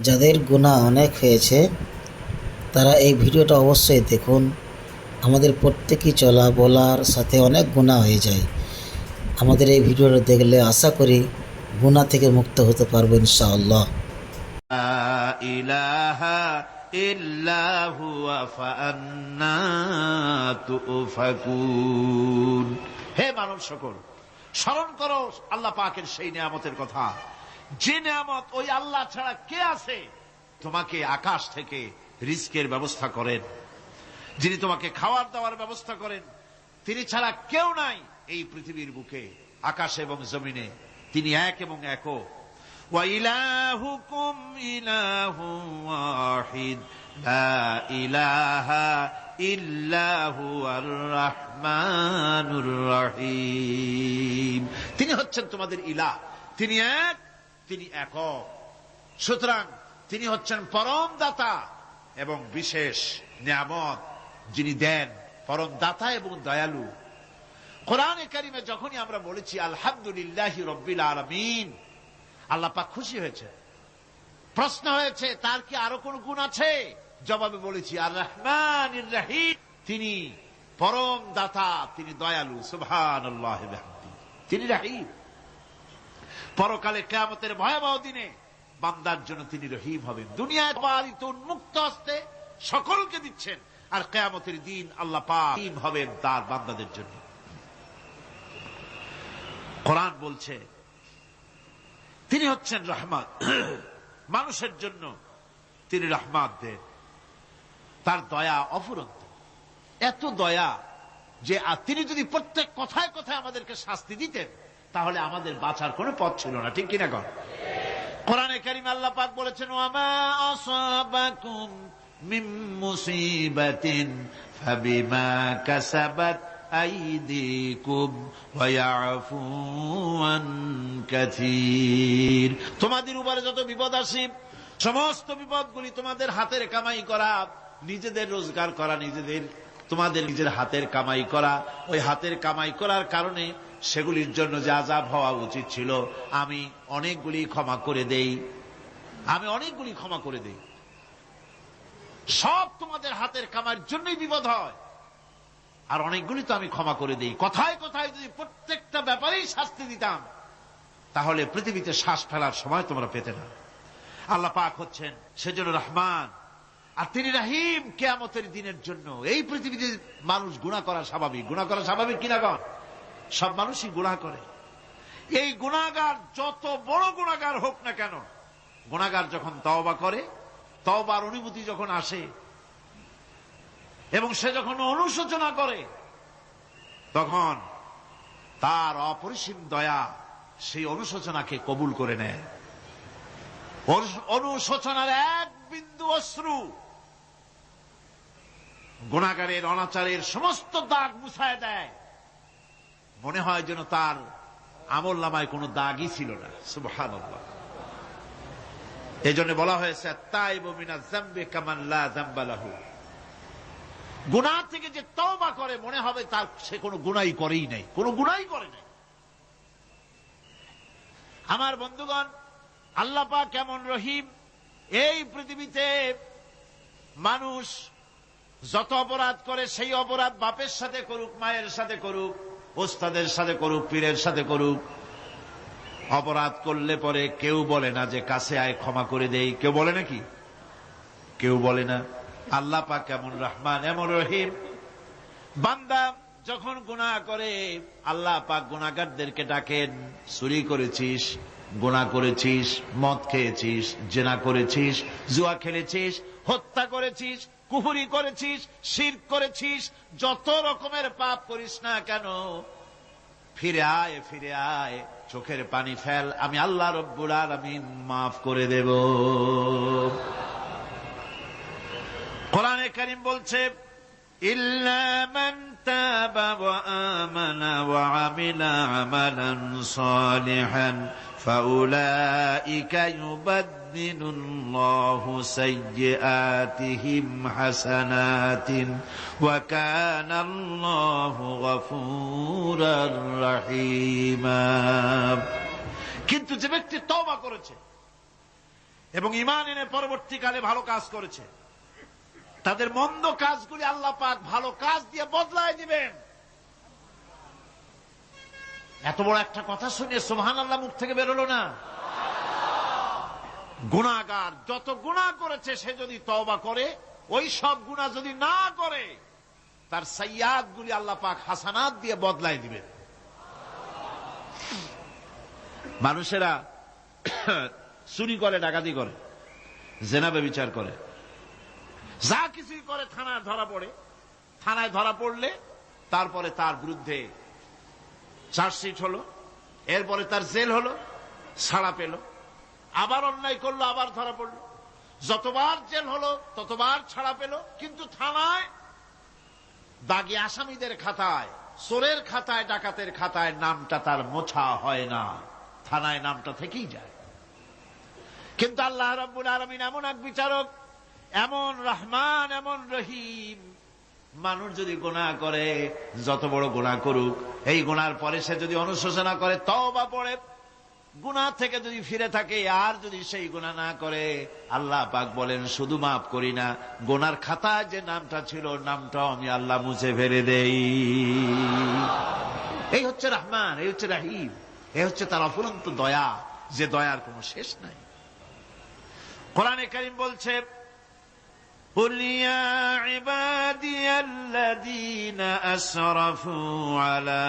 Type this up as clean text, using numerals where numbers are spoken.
যাদের গুনাহ অনেক হয়েছে তারা এই ভিডিওটা অবশ্যই দেখুন। আমাদের প্রত্যেকই চলা বলার সাথে অনেক গুনাহ হয়ে যায়। আমাদের এই ভিডিওটা দেখলে আশা করি গুনাহ থেকে মুক্ত হতে পারবো ইনশাআল্লাহ। ইলাহা ইল্লা হুয়া ফাআন্না তুফাকুন। হে মানব সকল, স্মরণ করো আল্লাহ পাকের সেই নিয়ামতের কথা, যে নিয়ামত ওই আল্লাহ ছাড়া কে আছে। তোমাকে আকাশ থেকে রিজকের ব্যবস্থা করেন, যিনি তোমাকে খাওয়ার দাওয়ার ব্যবস্থা করেন, তিনি ছাড়া কেউ নাই এই পৃথিবীর বুকে, আকাশে এবং জমিনে। তিনি এক এবং একক। ওয়া ইলাহুকুম ইলাহুন ওয়াহিদ লা ইলাহা ইল্লা হুয়ার রাহমানুর রহিম। তিনি হচ্ছেন তোমাদের ইলাহ, তিনি এক, তিনি একক। সুতরাং তিনি হচ্ছেন পরম দাতা এবং বিশেষ নিয়ামত যিনি দেন, পরম দাতা এবং দয়ালু। কোরআনে কারিমে যখনই আমরা বলেছি আলহামদুলিল্লাহি রাব্বিল আলামিন, আল্লাহ পাক খুশি হয়েছে। প্রশ্ন হয়েছে তার কি আরো কোন গুণ আছে? জবাবে বলেছি আর রহমানির রহিম, তিনি পরম দাতা, তিনি দয়ালু। সুবহানাল্লাহি ওয়া বিহামদিহি, তিনি রহিম। পরকালে কিয়ামতের ভয়াবহ দিনে বান্দার জন্য তিনি রহিম হবেন। দুনিয়ায় পালিত উন্মুক্ত হস্তে সকলকে দিচ্ছেন, আর কিয়ামতের দিন আল্লাহ পাক রহিম হবেন তার বান্দাদের জন্য। কোরআন বলছে তিনি হচ্ছেন রহমত, মানুষের জন্য তিনি রহমত দেন। তার দয়া অফুরন্ত, এত দয়া যে তিনি যদি প্রত্যেক কথায় কথায় আমাদেরকে শাস্তি দিতেন তাহলে আমাদের বাঁচার কোনো পথ ছিল না। ঠিক কিনা কর? কোরআনে কারিমে আল্লাহ পাক বলেছেন ওয়ামা আসাবাকুম মিন মুসিবাতিন ফাবিমা কাসাবাত আইদিকুম ওয়া ইয়াফু আন কাসীর। তোমাদের উপরে যত বিপদ আসে, সমস্ত বিপদগুলি তোমাদের হাতের কামাই করা, নিজেদের রোজগার করা, তোমাদের নিজের হাতের কামাই করা। ওই হাতের কামাই করার কারণে সেগুলির জন্য যে আযাব হওয়া উচিত ছিল আমি অনেকগুলি ক্ষমা করে দেই, আমি অনেকগুলি ক্ষমা করে দেই। সব তোমাদের হাতের কামাইয়ের জন্যই বিপদ হয়, আর অনেকগুলি তো আমি ক্ষমা করে দেই। কথায় কথায় যদি প্রত্যেকটা ব্যাপারেই শাস্তি দিতাম তাহলে পৃথিবীতে শ্বাস ফেলার সময় তোমরা পেতে না। আল্লাহ পাক হচ্ছেন সেজন্য রহমান, আর তিনি রহিম। কিয়ামতের দিনের জন্য এই পৃথিবীতে মানুষ গুনাহ করা স্বাভাবিক। গুনাহ করা স্বাভাবিক কিনা কন? সব মানুষই গুনাহ করে। এই গুনাহগার যত বড় গুনাহগার হোক না কেন, গুনাহগার যখন তওবা করে, তওবার অনুভূতি যখন আসে এবং সে যখন অনুশোচনা করে, তখন তার অপরিসীম দয়া সেই অনুশোচনাকে কবুল করে নেয়। অনুশোচনার এক বিন্দু অশ্রু গুনাহগারের অনাচারের সমস্ত দাগ মুছায় দেয়। মনে হয় যেন তার আমল নামায় কোনো দাগই ছিল না। সুবহানাল্লাহ। এই জন্য বলা হয়েছে তাইবু মিনাজ যামবি কামান লা যামবা লাহু। গুনাহ থেকে যে তওবা করে মনে হবে তার সে কোনো গুনাহই করেই নাই, কোনো গুনাহই করে নাই। আমার বন্ধুগণ, আল্লাহ পাক কেমন রহিম। এই পৃথিবীতে মানুষ যত অপরাধ করে সেই অপরাধ বাপের সাথে করুক, মায়ের সাথে করুক, ওস্তাদের সাথে করুক, পীরের সাথে করুক, অপরাধ করলে পরে কেউ বলে না যে কাছে আয় ক্ষমা করে দেই। কেউ বলে নাকি? কেউ বলে না। আল্লাহ পাক কেমন রহমান, এমন রহিম। বান্দা যখন গুনাহ করে আল্লাহ পাক গুনাহগারদেরকে ডাকেন, চুরি করেছিস, গুনাহ করেছিস, মদ খেয়েছিস, জিনা করেছিস, জুয়া খেলেছিস, হত্যা করেছিস, কুফরি করেছিস, শিরক করেছিস, যত রকমের পাপ করিস না কেন, ফিরে আয়, ফিরে আয়, চোখের পানি ফেল, আমি আল্লাহ রব্বুল আলামিন মাফ করে দেব। কোরআনে কারীম বলছে ইল্লা মান তাবা ওয়া আমানা ওয়া আমিলা আমালান সালিহান ফাউলাইকা ইউবাদদিলুল্লাহু সাইয়্যাতিহিম হাসানাতিন ওয়া কানাল্লাহু গফুরার রহিমা। কিন্তু যে ব্যক্তি তওবা করেছে এবং ঈমান এনে পরবর্তীকালে ভালো কাজ করেছে, তাদের মন্দ কাজগুলি আল্লাহ পাক ভালো কাজ দিয়ে বদলায় দিবেন। এত বড় একটা কথা শুনে সুবহানাল্লাহ মুখ থেকে বেরোলো না? গুনাহগার যত গুনাহ করেছে সে যদি তওবা করে, ওই সব গুনাহ যদি না করে, তার সাইয়্যাত গুলি আল্লাহ পাক হাসানাত দিয়ে বদলায় দিবেন। মানুষেরা চুরি করে, ডাকাতি করে, জেনা ব্যভিচার করে, যা কিছুই করে থানায় ধরা পড়ে। থানায় ধরা পড়লে তারপরে তার বিরুদ্ধে চার্জশিট হলো, এরপরে তার জেল হলো, ছাড়া পেল, আবার অন্যায় করলো, আবার ধরা পড়লো, যতবার জেল হলো ততবার ছাড়া পেল, কিন্তু থানায় দাগী আসামিদের খাতায়, চোরের খাতায়, ডাকাতের খাতায় নামটা তার মোছা হয় না, থানায় নামটা থেকেই যায়। কিন্তু আল্লাহ রাব্বুল আলামিন এমন এক বিচারক, এমন রহমান, এমন রহিম। মানুষ যদি গুনাহ করে, যত বড় গুনাহ করুক, এই গুনার পরে সে যদি অনুশোচনা করে, তওবা পড়ে, গুনাহ থেকে যদি ফিরে থাকে, আর যদি সেই গুনাহ না করে, আল্লাহ পাক বলেন শুধু মাফ করি না, গুনার খাতায় যে নামটা ছিল, নামটাও আমি আল্লাহ মুছে ফেলে দেই। এই হচ্ছে রহমান, এই হচ্ছে রহিম, এই হচ্ছে তার অফুরন্ত দয়া, যে দয়ার কোনো শেষ নাই। কোরআনে কারীম বলছে, قل يا عبادي الذين أسرفوا على